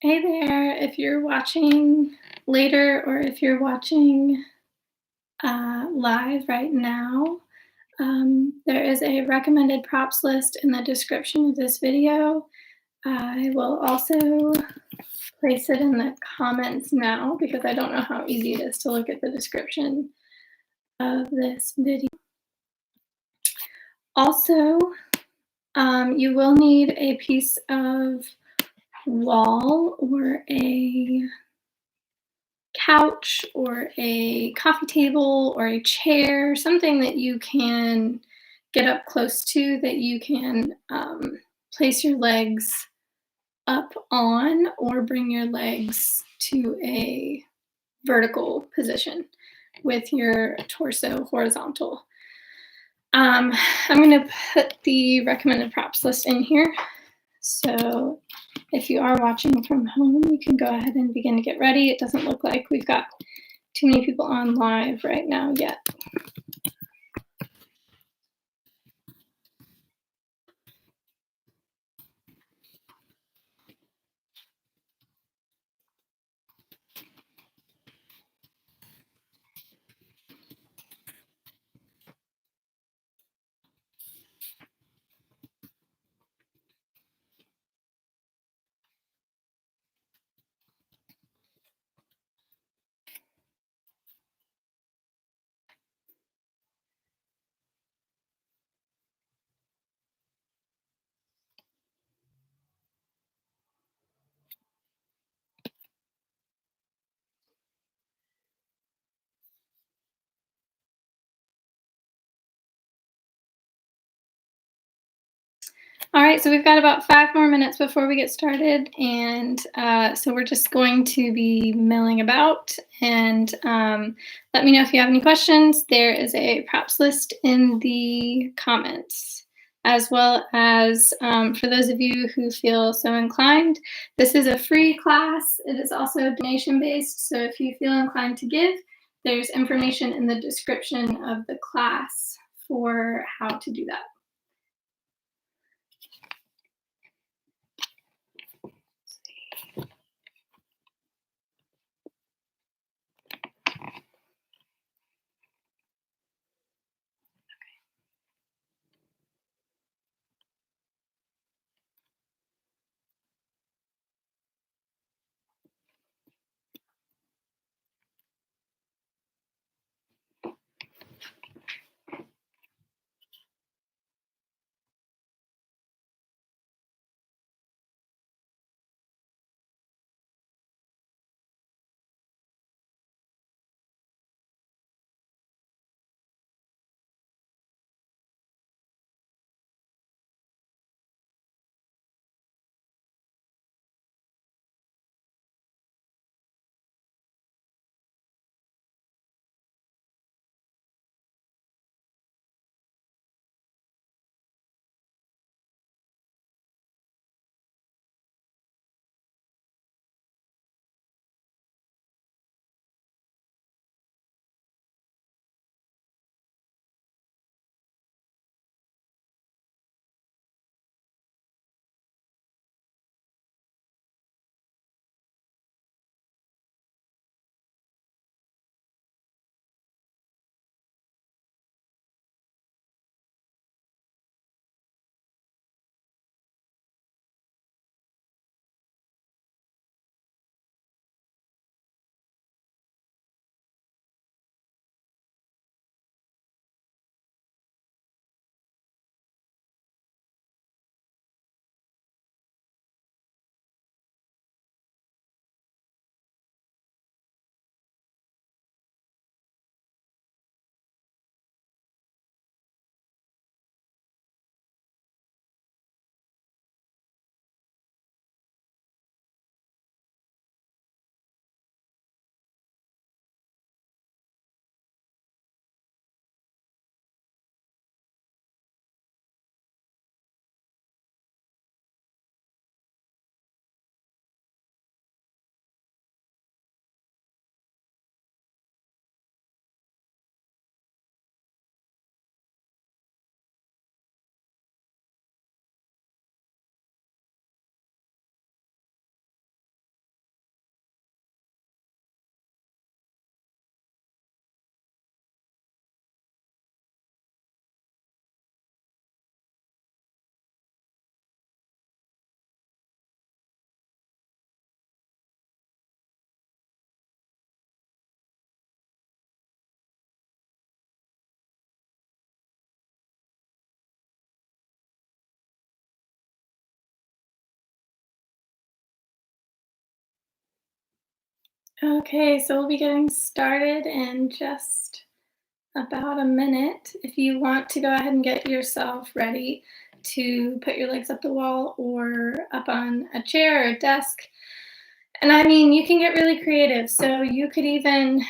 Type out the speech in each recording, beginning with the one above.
Hey there, if you're watching later or if you're watching live right now, there is a recommended props list in the description of this video. I will also place it in the comments now because I don't know how easy it is to look at the description of this video. Also, you will need a piece of wall or a couch or a coffee table or a chair, something that you can get up close to that you can place your legs up on or bring your legs to a vertical position with your torso horizontal. I'm going to put the recommended props list in here. So if you are watching from home, you can go ahead and begin to get ready. It doesn't look like we've got too many people on live right now yet. All right, so we've got about 5 more minutes before we get started, and so we're just going to be milling about, and let me know if you have any questions. There is a props list in the comments, as well as for those of you who feel so inclined, this is a free class. It is also donation-based, so if you feel inclined to give, there's information in the description of the class for how to do that. Okay, so we'll be getting started in just about a minute. If you want to go ahead and get yourself ready to put your legs up the wall or up on a chair or a desk. And I mean, you can get really creative. So you could even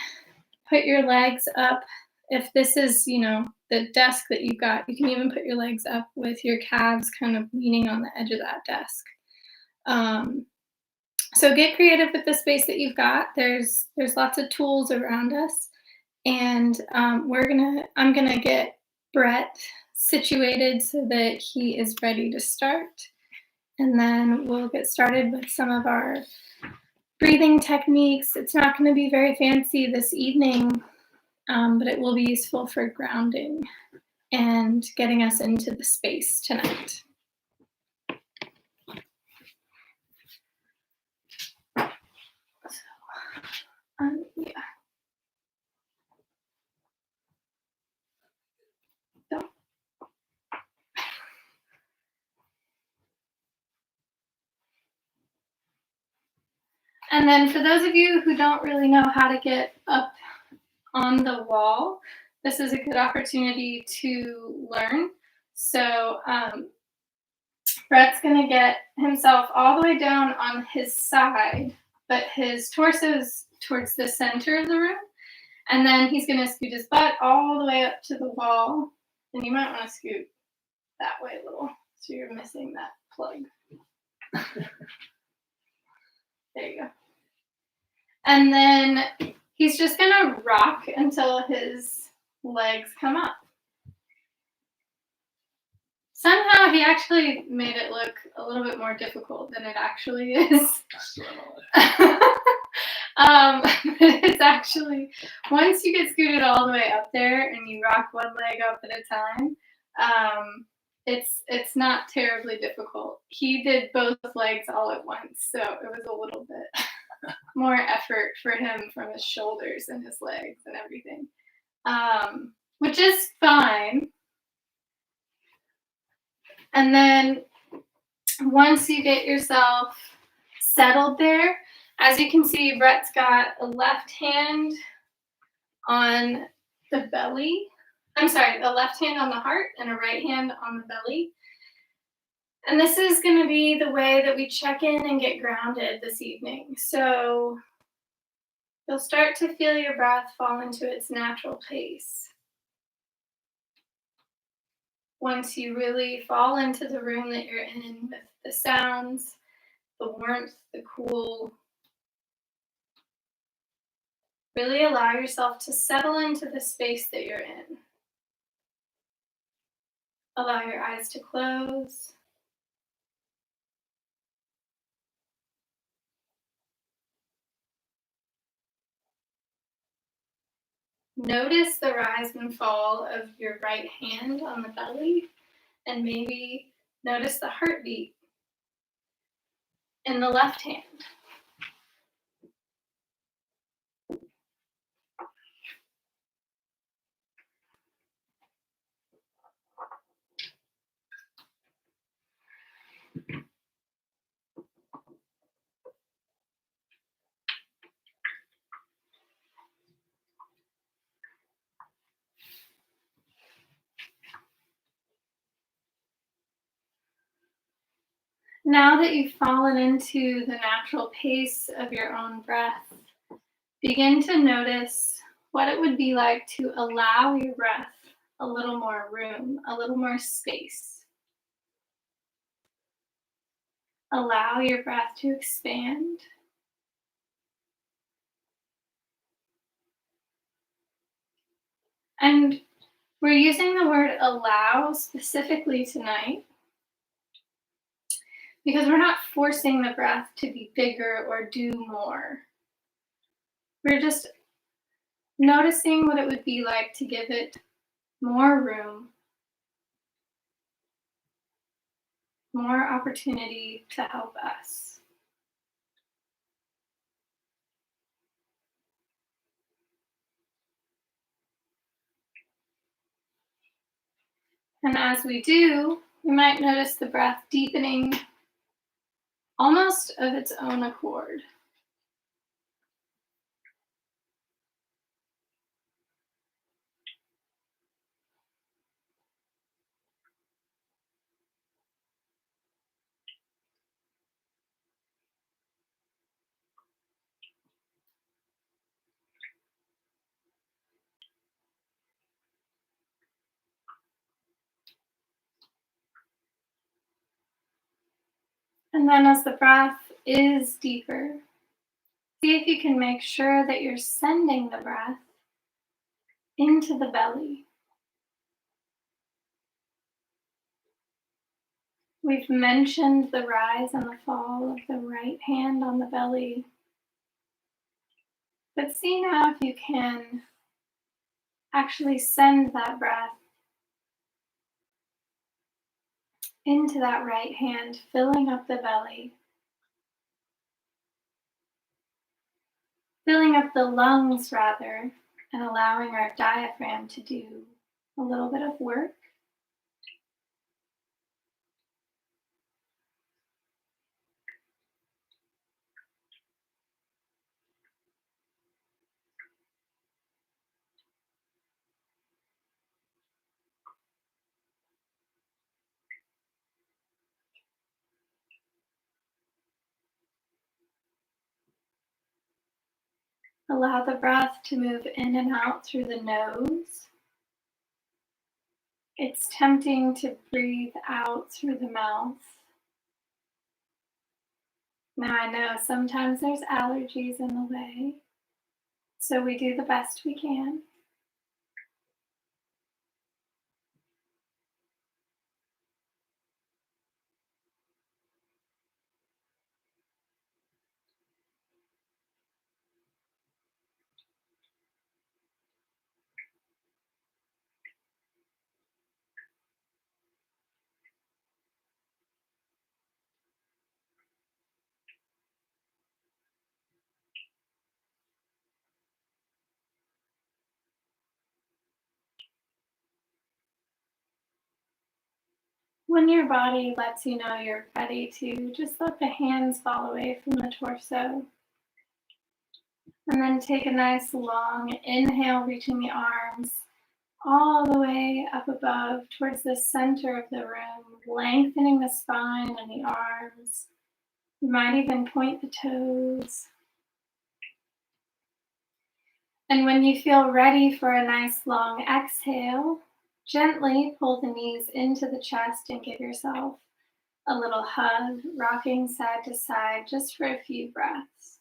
put your legs up. If this is, the desk that you've got, you can even put your legs up with your calves kind of leaning on the edge of that desk. Um, so get creative with the space that you've got. There's lots of tools around us, and I'm gonna get Brett situated so that he is ready to start, and then we'll get started with some of our breathing techniques. It's not going to be very fancy this evening, but it will be useful for grounding and getting us into the space tonight. Yeah. So, and then for those of you who don't really know how to get up on the wall, this is a good opportunity to learn. So Brett's going to get himself all the way down on his side, but his torso's towards the center of the room. And then he's going to scoot his butt all the way up to the wall. And you might want to scoot that way a little so you're missing that plug. There you go. And then he's just going to rock until his legs come up. Somehow he actually made it look a little bit more difficult than it actually is. It's actually, once you get scooted all the way up there and you rock one leg up at a time, it's not terribly difficult. He did both legs all at once, so it was a little bit more effort for him from his shoulders and his legs and everything, which is fine. And then once you get yourself settled there, as you can see, Brett's got a left hand on the belly. I'm sorry, a left hand on the heart and a right hand on the belly. And this is going to be the way that we check in and get grounded this evening. So you'll start to feel your breath fall into its natural pace. Once you really fall into the room that you're in with the sounds, the warmth, the cool, really allow yourself to settle into the space that you're in. Allow your eyes to close. Notice the rise and fall of your right hand on the belly, and maybe notice the heartbeat in the left hand. Now that you've fallen into the natural pace of your own breath, begin to notice what it would be like to allow your breath a little more room, a little more space. Allow your breath to expand. And we're using the word allow specifically tonight because we're not forcing the breath to be bigger or do more. We're just noticing what it would be like to give it more room, more opportunity to help us. And as we do, we might notice the breath deepening almost of its own accord. And then as the breath is deeper, see if you can make sure that you're sending the breath into the belly. We've mentioned the rise and the fall of the right hand on the belly, but see now if you can actually send that breath into that right hand, filling up the belly, filling up the lungs rather, and allowing our diaphragm to do a little bit of work. Allow the breath to move in and out through the nose. It's tempting to breathe out through the mouth. Now I know sometimes there's allergies in the way, so we do the best we can. When your body lets you know you're ready to, just let the hands fall away from the torso. And then take a nice long inhale, reaching the arms all the way up above towards the center of the room, lengthening the spine and the arms. You might even point the toes. And when you feel ready for a nice long exhale, gently pull the knees into the chest and give yourself a little hug, rocking side to side just for a few breaths.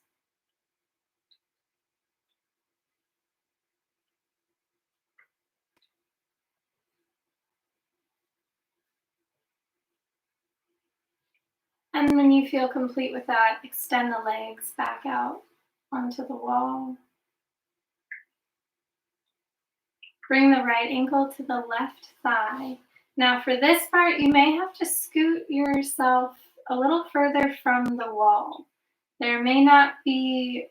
And when you feel complete with that, extend the legs back out onto the wall. Bring the right ankle to the left thigh. Now for this part, you may have to scoot yourself a little further from the wall. There may not be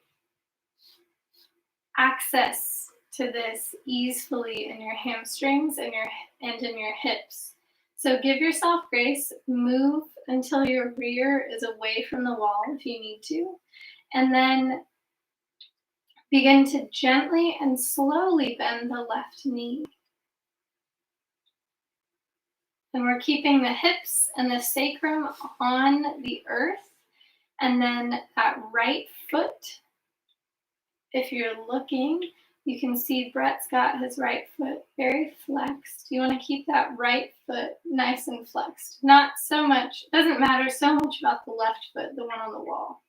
access to this easily in your hamstrings and in your hips. So give yourself grace, move until your rear is away from the wall if you need to, and then begin to gently and slowly bend the left knee. And we're keeping the hips and the sacrum on the earth, and then that right foot, if you're looking, you can see Brett's got his right foot very flexed. You want to keep that right foot nice and flexed. Not so much, doesn't matter so much about the left foot, the one on the wall.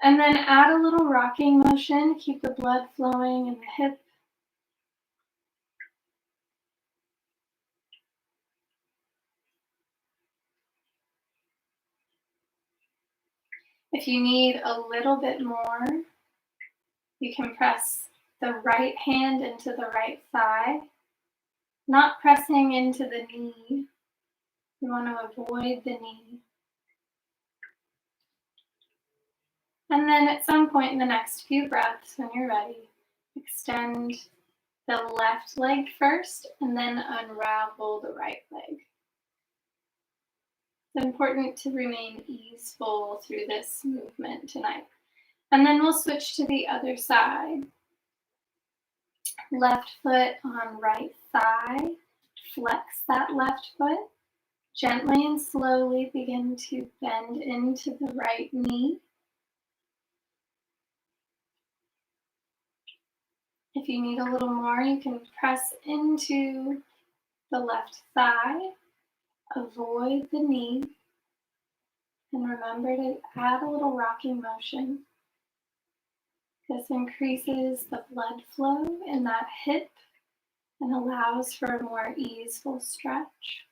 And then add a little rocking motion, keep the blood flowing in the hip. If you need a little bit more, you can press the right hand into the right thigh, not pressing into the knee. You want to avoid the knee. And then at some point in the next few breaths, when you're ready, extend the left leg first and then unravel the right leg. It's important to remain easeful through this movement tonight. And then we'll switch to the other side. Left foot on right thigh. Flex that left foot. Gently and slowly begin to bend into the right knee. If you need a little more, you can press into the left thigh avoid the knee, and remember to add a little rocking motion. This increases the blood flow in that hip and allows for a more easeful stretch.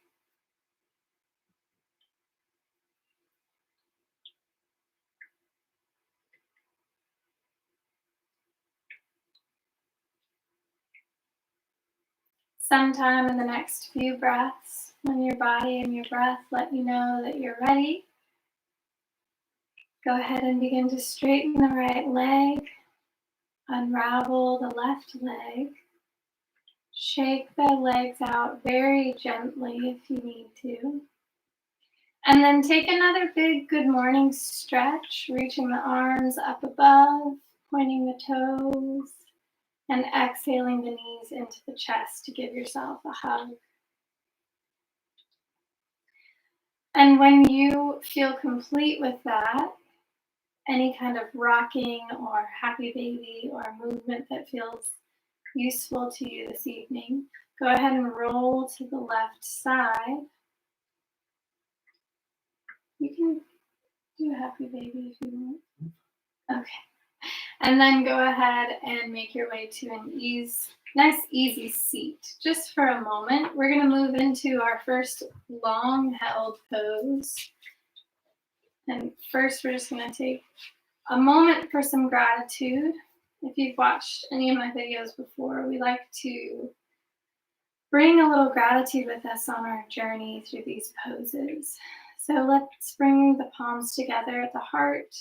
Sometime in the next few breaths, when your body and your breath let you know that you're ready, go ahead and begin to straighten the right leg, unravel the left leg, shake the legs out very gently if you need to. And then take another big good morning stretch, reaching the arms up above, pointing the toes, and exhaling the knees into the chest to give yourself a hug. And when you feel complete with that, any kind of rocking or happy baby or movement that feels useful to you this evening, go ahead and roll to the left side. You can do a happy baby if you want. Okay. And then go ahead and make your way to an nice easy seat. Just for a moment, we're going to move into our first long held pose. And first, we're just going to take a moment for some gratitude. If you've watched any of my videos before, we like to bring a little gratitude with us on our journey through these poses. So let's bring the palms together at the heart,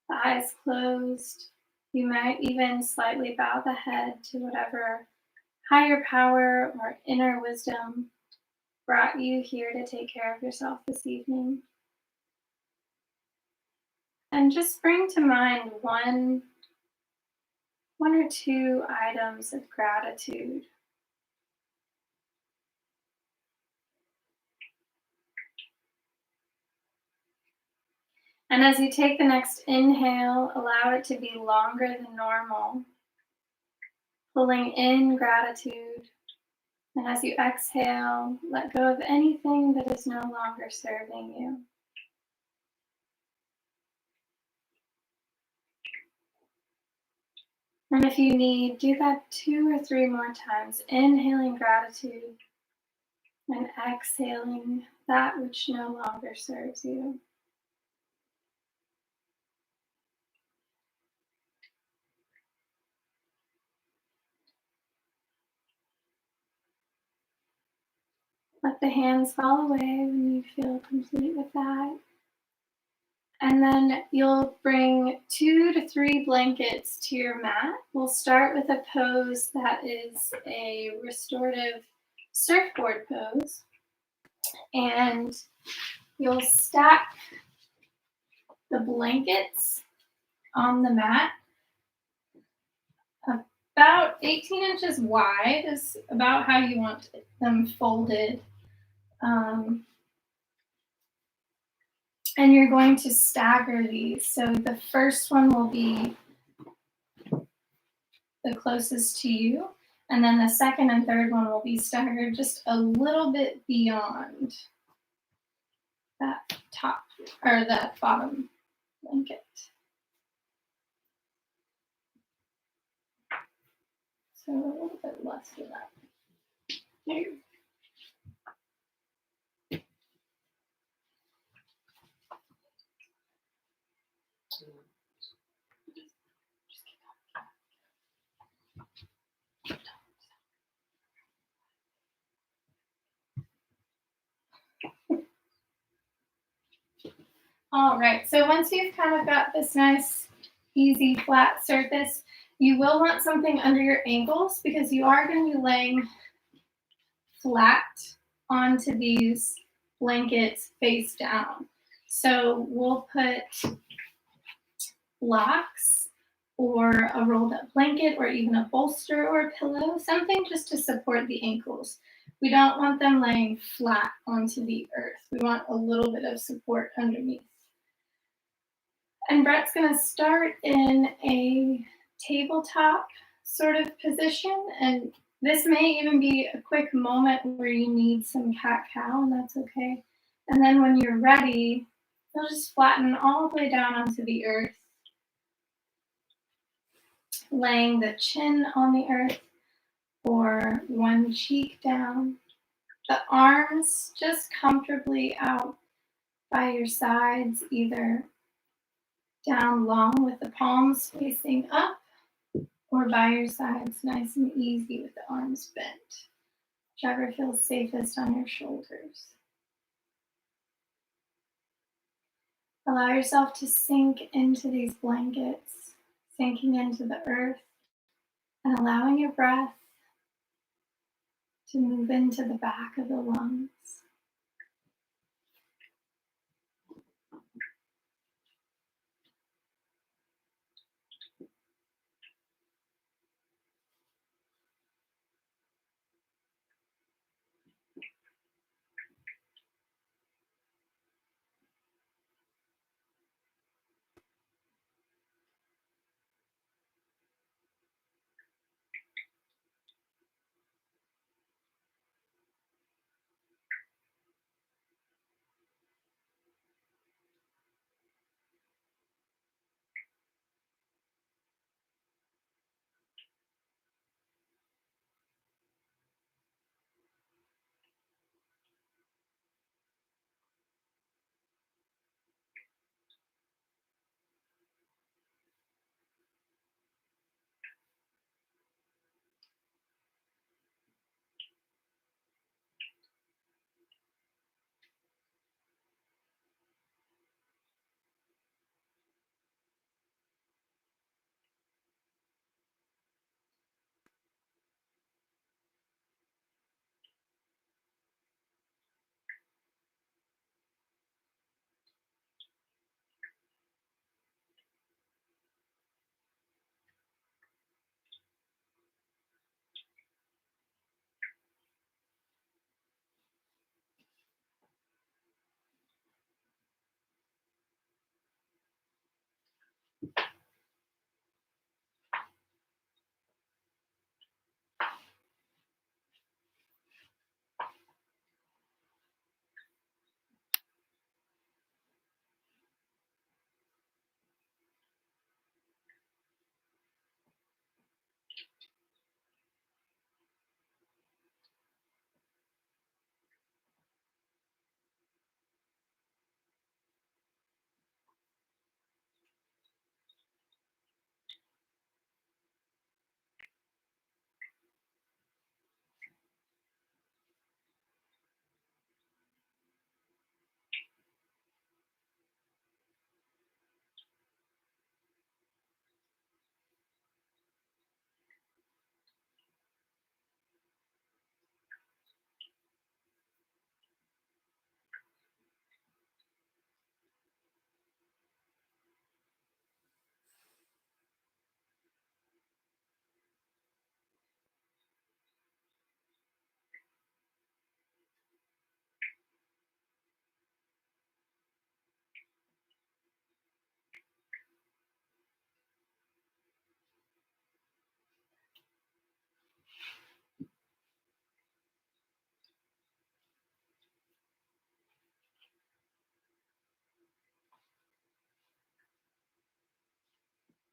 the eyes closed. You might even slightly bow the head to whatever higher power or inner wisdom brought you here to take care of yourself this evening. And just bring to mind one or two items of gratitude. And as you take the next inhale, allow it to be longer than normal, pulling in gratitude. And as you exhale, let go of anything that is no longer serving you. And if you need, do that 2 or 3 more times, inhaling gratitude and exhaling that which no longer serves you. Let the hands fall away when you feel complete with that. And then you'll bring 2 to 3 blankets to your mat. We'll start with a pose that is a restorative surfboard pose. And you'll stack the blankets on the mat. About 18 inches wide is about how you want them folded. And you're going to stagger these. So the first one will be the closest to you, and then the second and third one will be staggered just a little bit beyond that top or that bottom blanket. So a little bit less than that. There you go. All right, so once you've kind of got this nice, easy, flat surface, you will want something under your ankles because you are going to be laying flat onto these blankets face down. So we'll put blocks or a rolled up blanket or even a bolster or a pillow, something just to support the ankles. We don't want them laying flat onto the earth. We want a little bit of support underneath. And Brett's going to start in a tabletop sort of position, and This may even be a quick moment where you need some cat cow, and that's okay. And then when you're ready, you'll just flatten all the way down onto the earth, laying the chin on the earth or one cheek down. The arms just comfortably out by your sides, either down long with the palms facing up or by your sides, nice and easy with the arms bent. Whichever feels safest on your shoulders. Allow yourself to sink into these blankets, sinking into the earth and allowing your breath to move into the back of the lungs.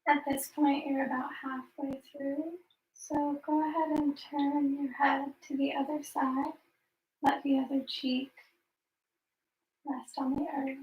At this point, you're about halfway through. So go ahead and turn your head to the other side. Let the other cheek rest on the earth.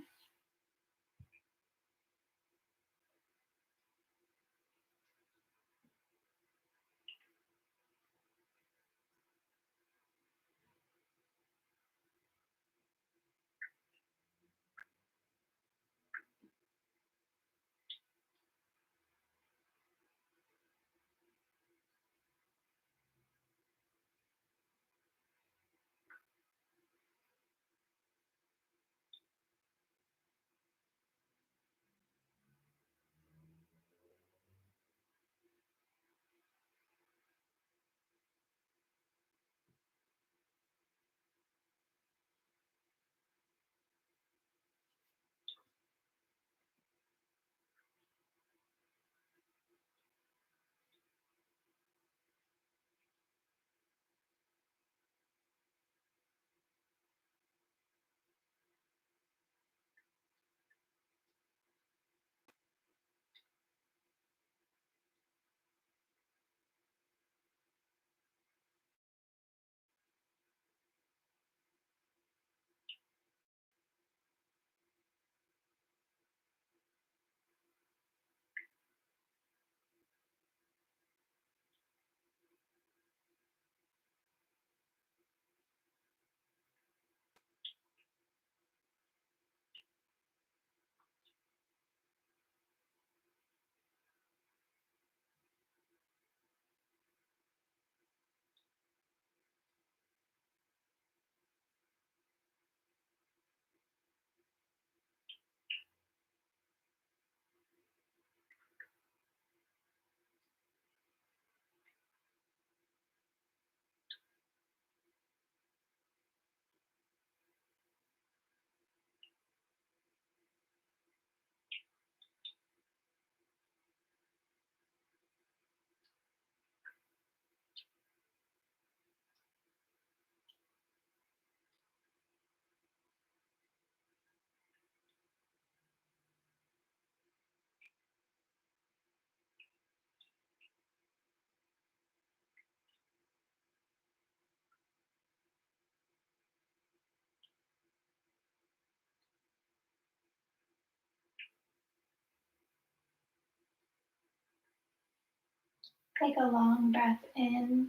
Take a long breath in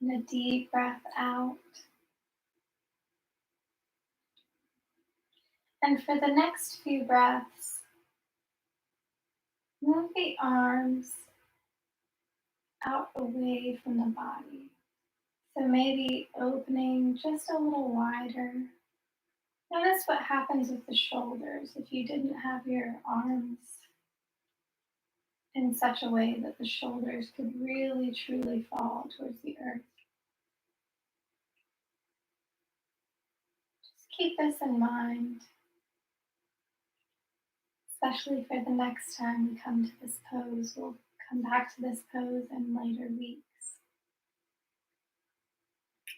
and a deep breath out. And for the next few breaths, move the arms out away from the body. So maybe opening just a little wider. Notice what happens with the shoulders if you didn't have your arms in such a way that the shoulders could really truly fall towards the earth. Just keep this in mind, especially for the next time we come to this pose. We'll come back to this pose in later weeks.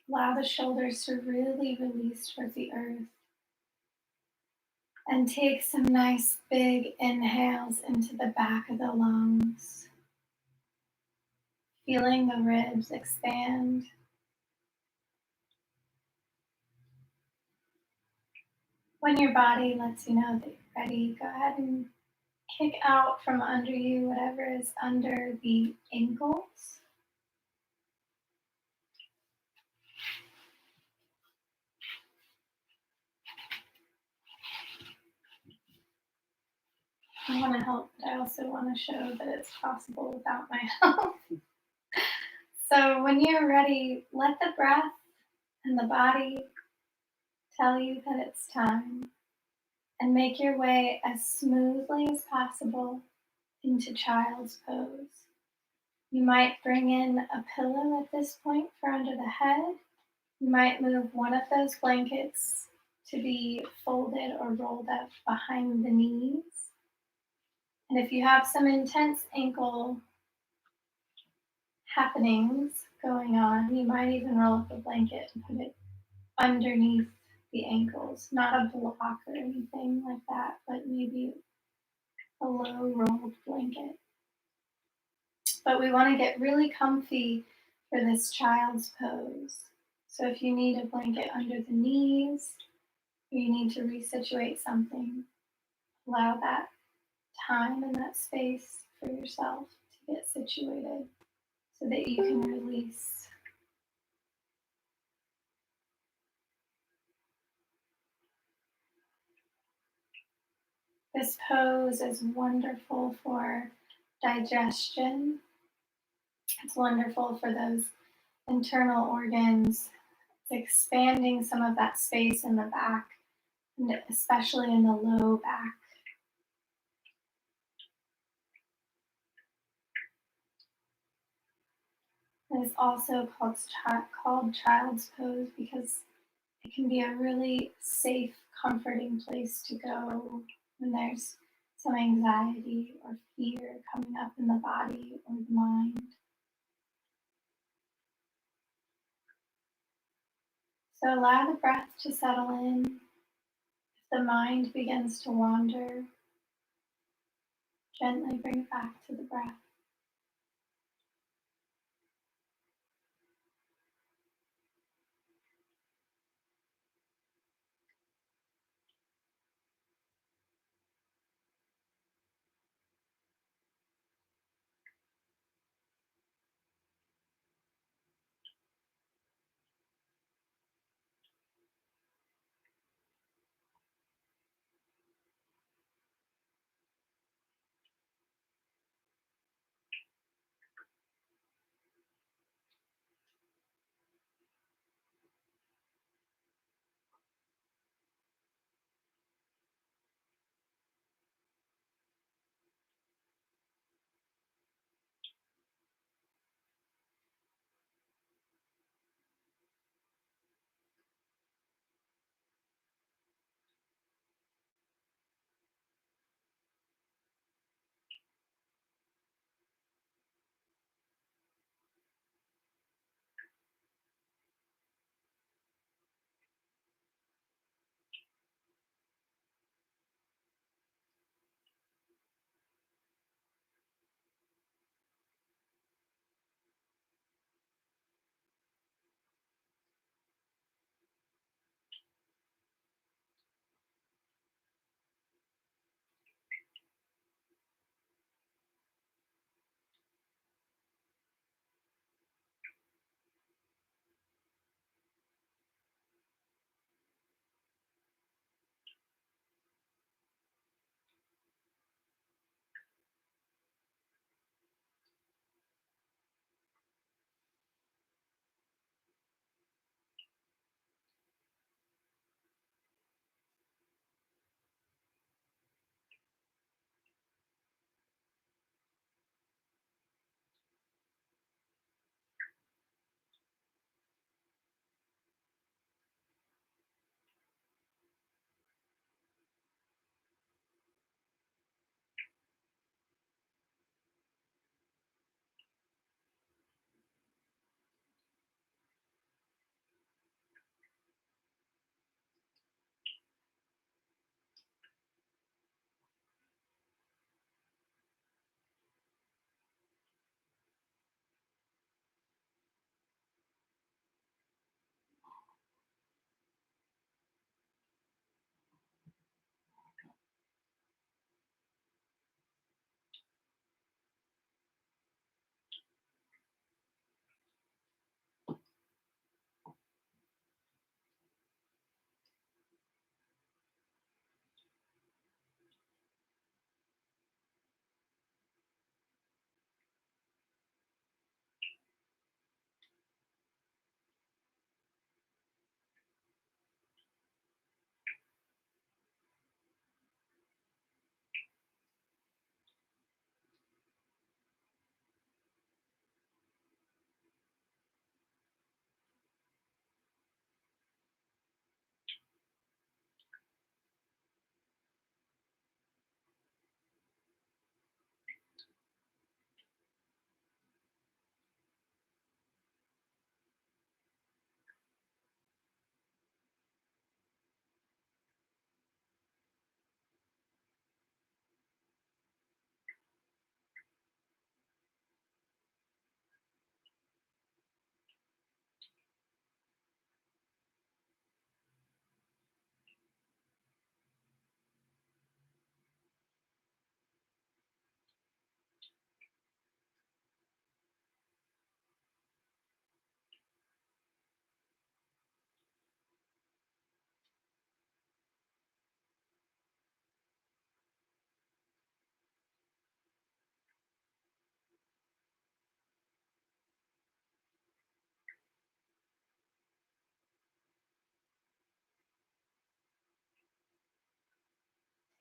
Allow the shoulders to really release towards the earth. And take some nice big inhales into the back of the lungs, feeling the ribs expand. When your body lets you know that you're ready, go ahead and kick out from under you whatever is under the ankles. I want to help, but I also want to show that it's possible without my help. So when you're ready, let the breath and the body tell you that it's time, and make your way as smoothly as possible into child's pose. You might bring in a pillow at this point for under the head. You might move one of those blankets to be folded or rolled up behind the knees. And if you have some intense ankle happenings going on, you might even roll up a blanket and put it underneath the ankles. Not a block or anything like that, but maybe a low rolled blanket. But we want to get really comfy for this child's pose. So if you need a blanket under the knees, or you need to resituate something, allow that time and that space for yourself to get situated so that you can release. This pose is wonderful for digestion. It's wonderful for those internal organs. It's expanding some of that space in the back, and especially in the low back. It is also called child's pose because it can be a really safe, comforting place to go when there's some anxiety or fear coming up in the body or the mind. So allow the breath to settle in. If the mind begins to wander, gently bring it back to the breath.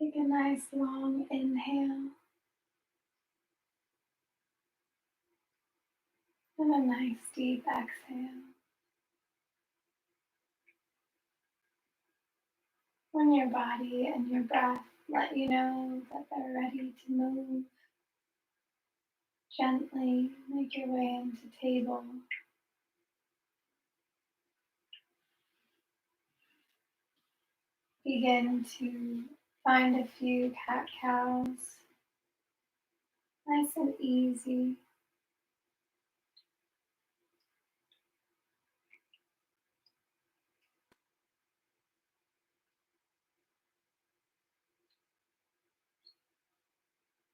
Take a nice long inhale and a nice deep exhale. When your body and your breath let you know that they're ready to move, gently make your way into table. Begin to find a few cat cows, nice and easy.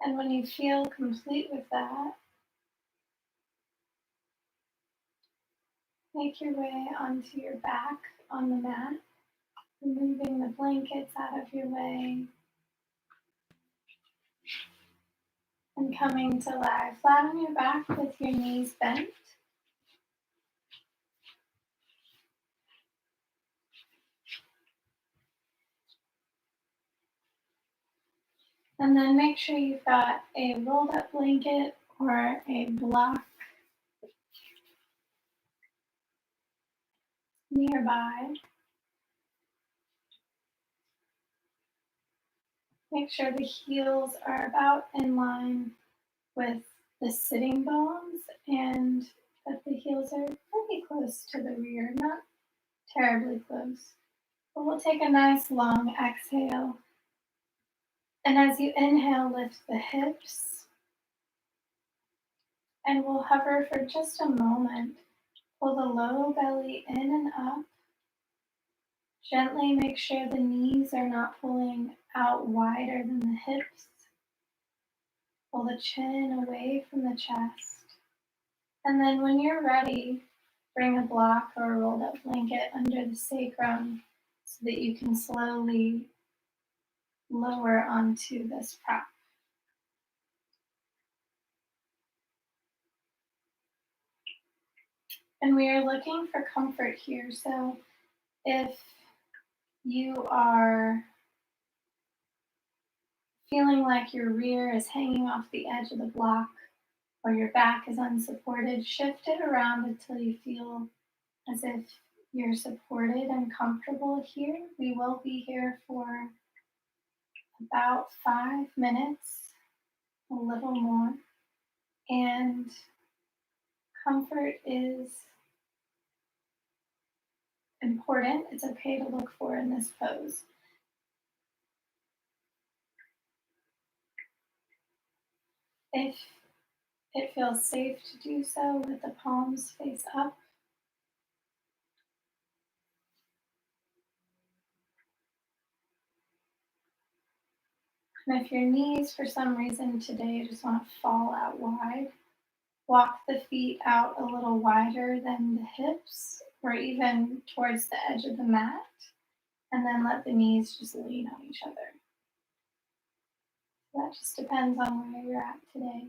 And when you feel complete with that, make your way onto your back on the mat, removing the blankets out of your way and coming to lie flat on your back with your knees bent. And then make sure you've got a rolled up blanket or a block nearby. Make sure the heels are about in line with the sitting bones and that the heels are pretty close to the rear, not terribly close. But we'll take a nice long exhale. And as you inhale, lift the hips. And we'll hover for just a moment. Pull the low belly in and up. Gently make sure the knees are not pulling out wider than the hips. Pull the chin away from the chest. And then when you're ready, bring a block or a rolled up blanket under the sacrum so that you can slowly lower onto this prop. And we are looking for comfort here. So if you are feeling like your rear is hanging off the edge of the block or your back is unsupported, shift it around until you feel as if you're supported and comfortable here. We will be here for about 5 minutes, a little more. And comfort is important. It's okay to look for in this pose. If it feels safe to do so with the palms face up, and if your knees for some reason today just want to fall out wide, walk the feet out a little wider than the hips or even towards the edge of the mat, and then let the knees just lean on each other. That just depends on where you're at today.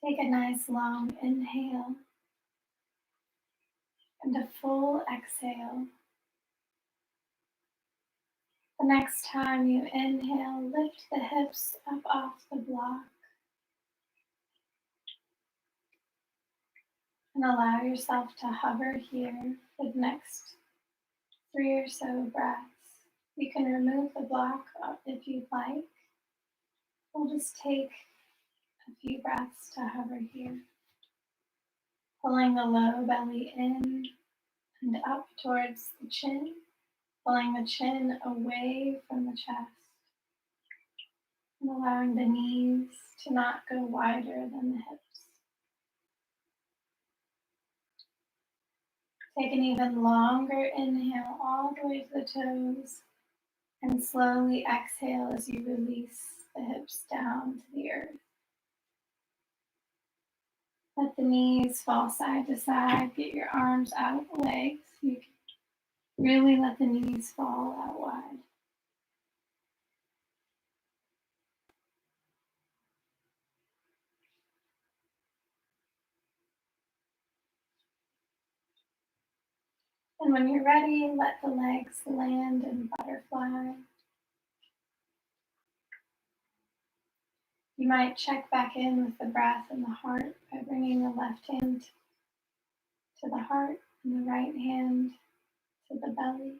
Take a nice long inhale and a full exhale. The next time you inhale, lift the hips up off the block and allow yourself to hover here for the next 3 or so breaths. You can remove the block if you'd like. We'll just take a few breaths to hover here. Pulling the low belly in and up towards the chin, pulling the chin away from the chest, and allowing the knees to not go wider than the hips. Take an even longer inhale all the way to the toes, and slowly exhale as you release the hips down to the earth. Let the knees fall side to side. Get your arms out of the way so you can really let the knees fall out wide. And when you're ready, let the legs land in butterfly. You might check back in with the breath and the heart by bringing the left hand to the heart and the right hand to the belly.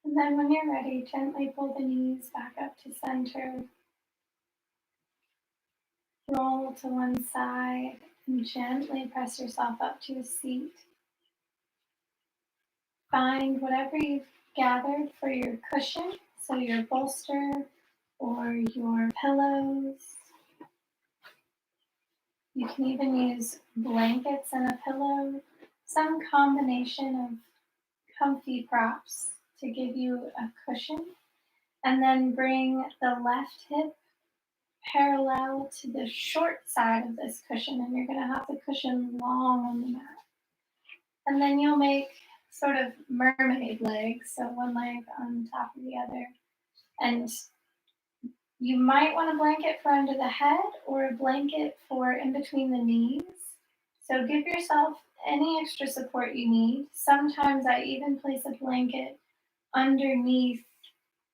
And then when you're ready, gently pull the knees back up to center. Roll to one side and gently press yourself up to a seat. Find whatever you've gathered for your cushion, so your bolster or your pillows. You can even use blankets and a pillow, some combination of comfy props to give you a cushion. And then bring the left hip parallel to the short side of this cushion, and you're going to have the cushion long on the mat. And then you'll make sort of mermaid legs, so one leg on top of the other. And you might want a blanket for under the head or a blanket for in between the knees. So give yourself any extra support you need. Sometimes I even place a blanket underneath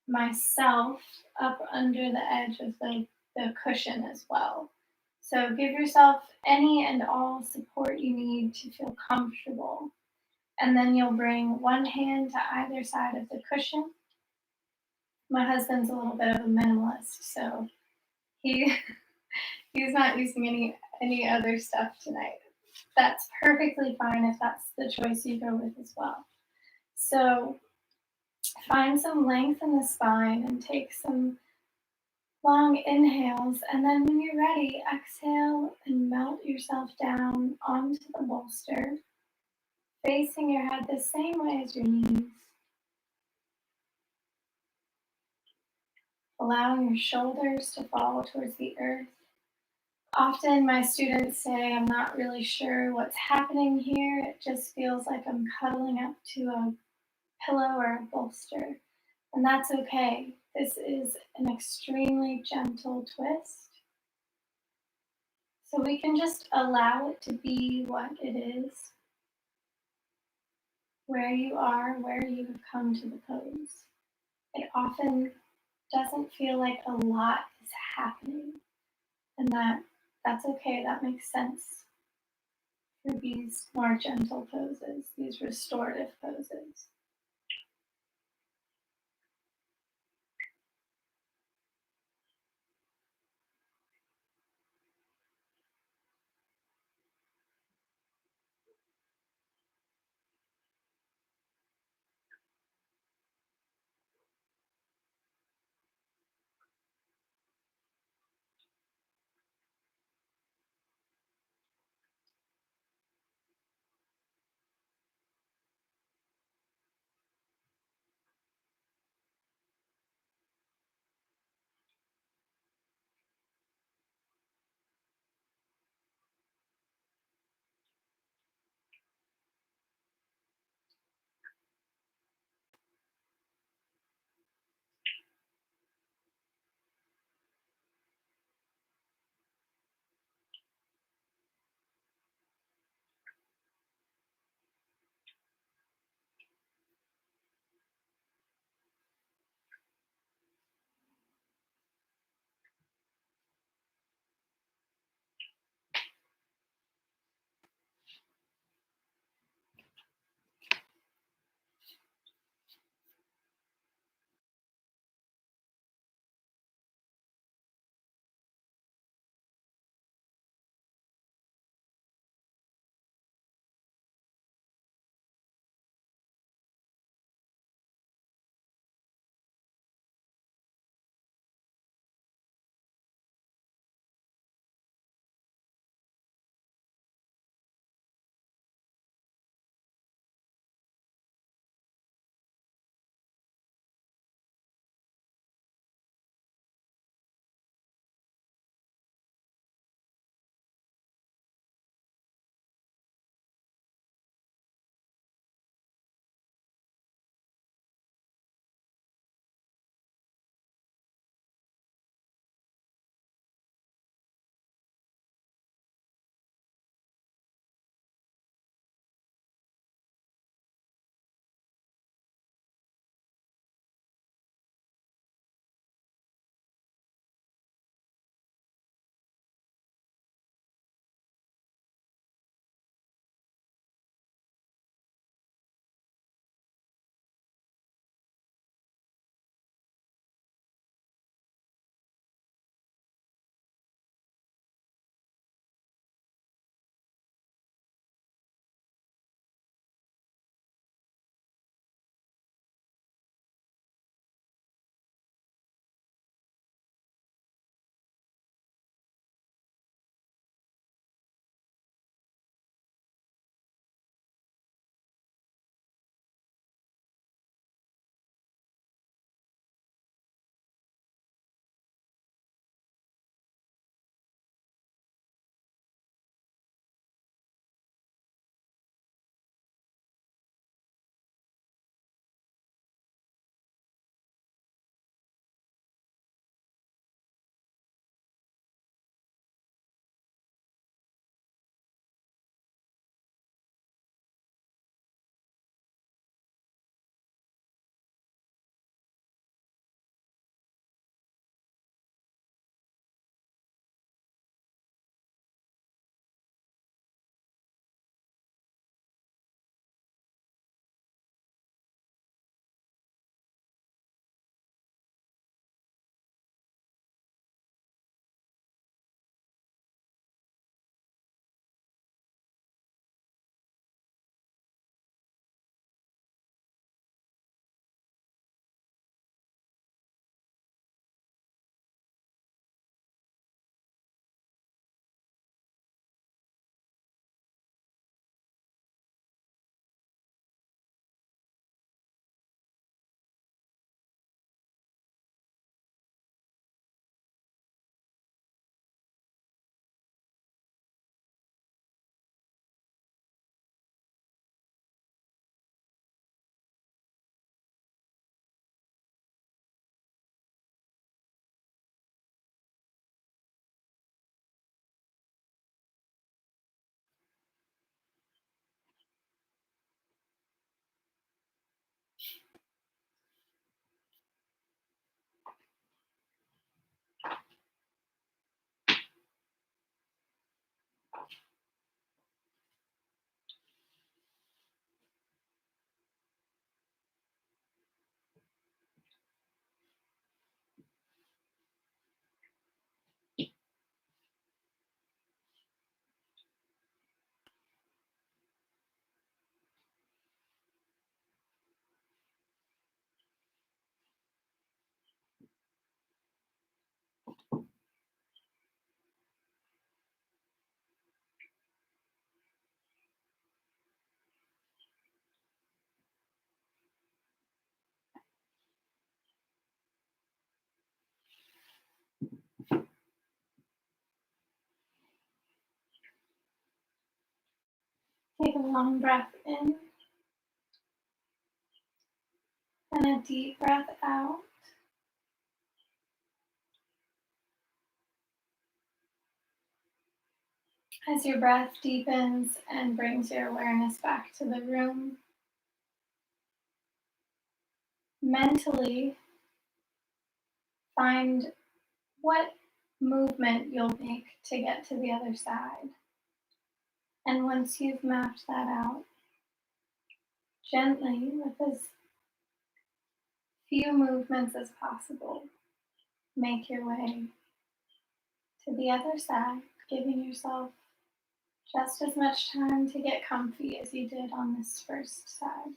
myself up under the edge of the cushion as well. So give yourself any and all support you need to feel comfortable. And then you'll bring one hand to either side of the cushion. My husband's a little bit of a minimalist, so he's not using any other stuff tonight. That's perfectly fine if that's the choice you go with as well. So find some length in the spine and take some long inhales, and then when you're ready, exhale and melt yourself down onto the bolster, facing your head the same way as your knees. Allowing your shoulders to fall towards the earth. Often my students say, I'm not really sure what's happening here. It just feels like I'm cuddling up to a pillow or a bolster. And that's okay. This is an extremely gentle twist. So we can just allow it to be what it is, where you are, where you have come to the pose. It often doesn't feel like a lot is happening, and that's okay. That makes sense for these more gentle poses, these restorative poses. Take a long breath in and a deep breath out. As your breath deepens and brings your awareness back to the room, mentally find what movement you'll make to get to the other side. And once you've mapped that out, gently, with as few movements as possible, make your way to the other side, giving yourself just as much time to get comfy as you did on this first side.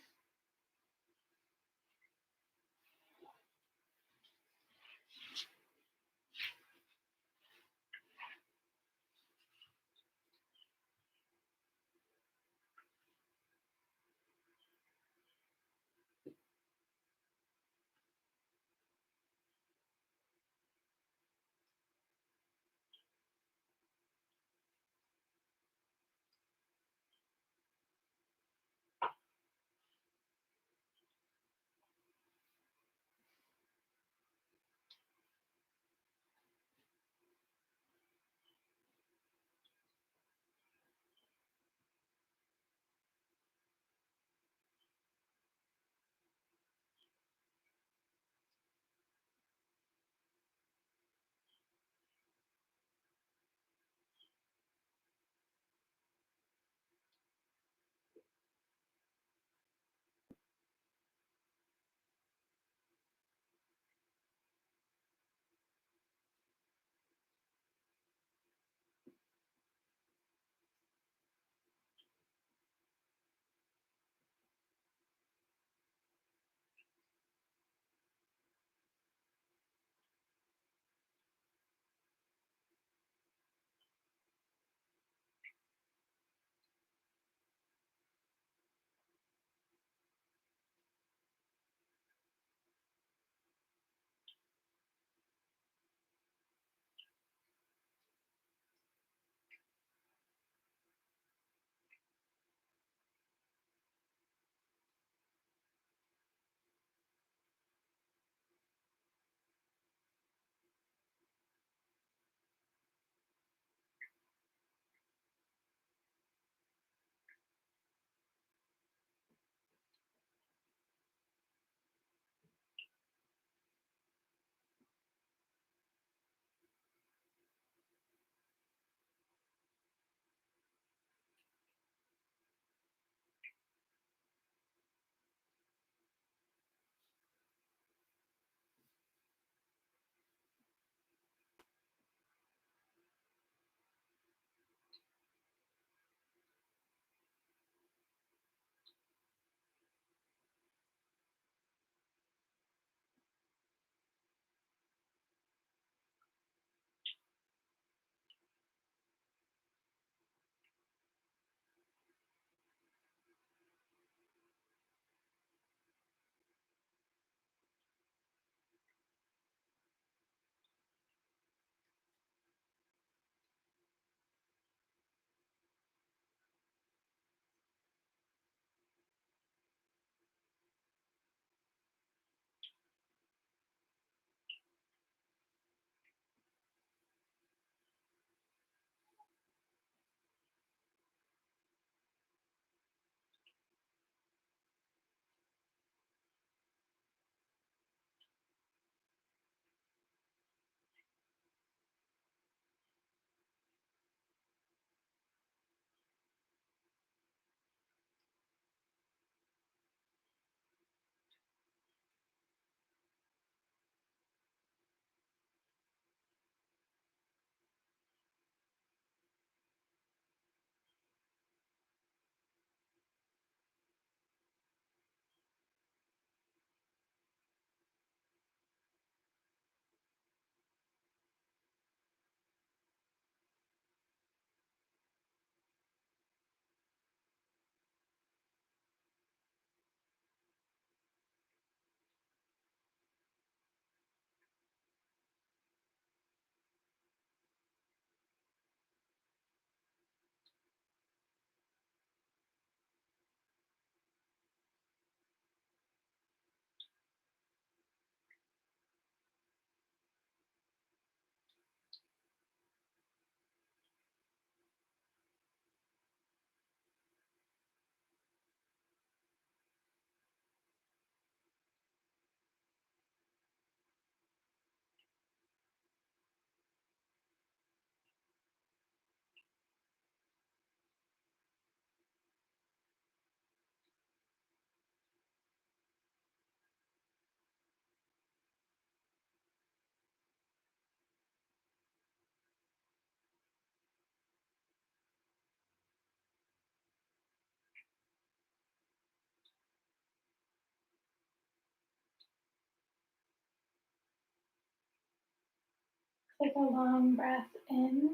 Take a long breath in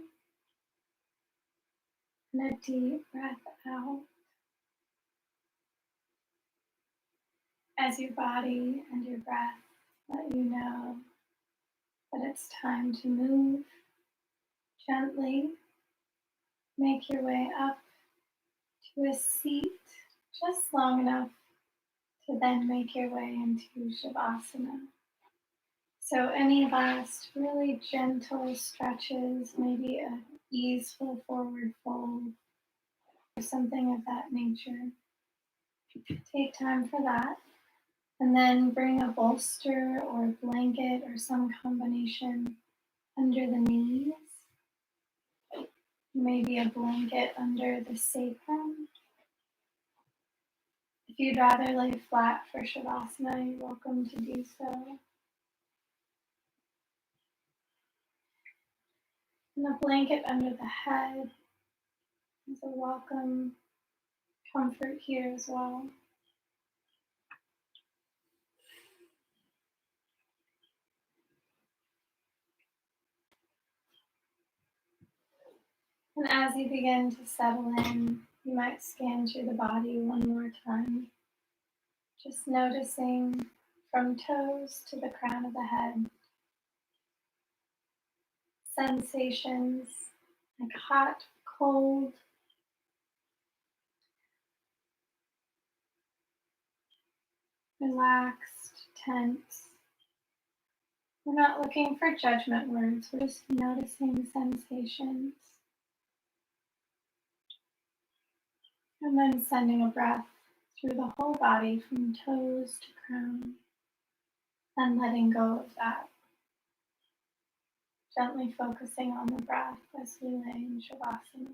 and a deep breath out as your body and your breath let you know that it's time to move. Gently make your way up to a seat just long enough to then make your way into Shavasana. So any last really gentle stretches, maybe a easeful forward fold or something of that nature. Take time for that. And then bring a bolster or blanket or some combination under the knees. Maybe a blanket under the sacrum. If you'd rather lay flat for Shavasana, you're welcome to do so. And a blanket under the head is a welcome comfort here as well. And as you begin to settle in, you might scan through the body one more time, just noticing from toes to the crown of the head, sensations like hot, cold, relaxed, tense. We're not looking for judgment words, we're just noticing sensations. And then sending a breath through the whole body from toes to crown, and letting go of that. Gently focusing on the breath as we lay in Shavasana.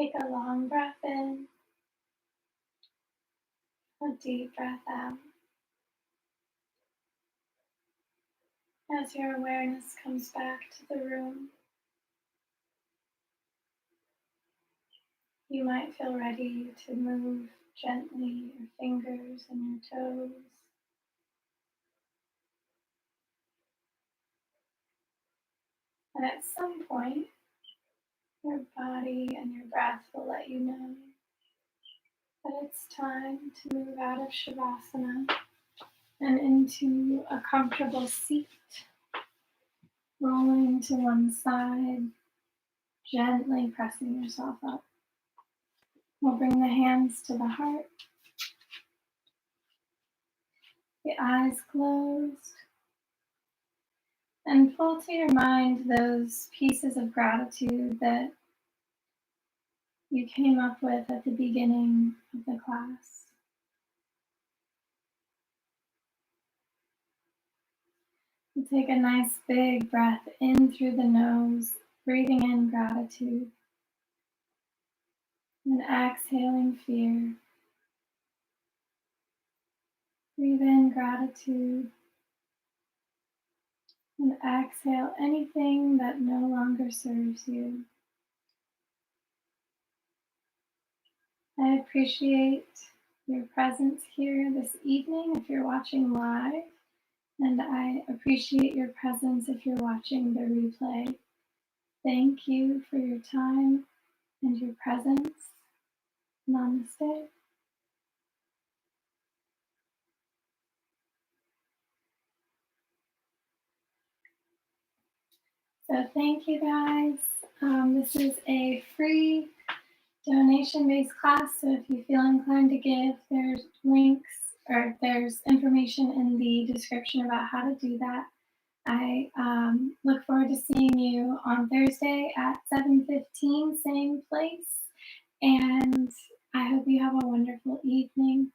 Take a long breath in, a deep breath out. As your awareness comes back to the room, you might feel ready to move gently your fingers and your toes. And at some point, your body and your breath will let you know that it's time to move out of Shavasana and into a comfortable seat, rolling to one side, gently pressing yourself up. We'll bring the hands to the heart, the eyes closed, and pull to your mind those pieces of gratitude that you came up with at the beginning of the class. You take a nice big breath in through the nose, breathing in gratitude, and exhaling fear. Breathe in gratitude and exhale anything that no longer serves you. I appreciate your presence here this evening if you're watching live, and I appreciate your presence if you're watching the replay. Thank you for your time and your presence. Namaste. So thank you guys. This is a free donation-based class, so if you feel inclined to give, there's links or there's information in the description about how to do that. I look forward to seeing you on Thursday at 7:15, same place, and I hope you have a wonderful evening.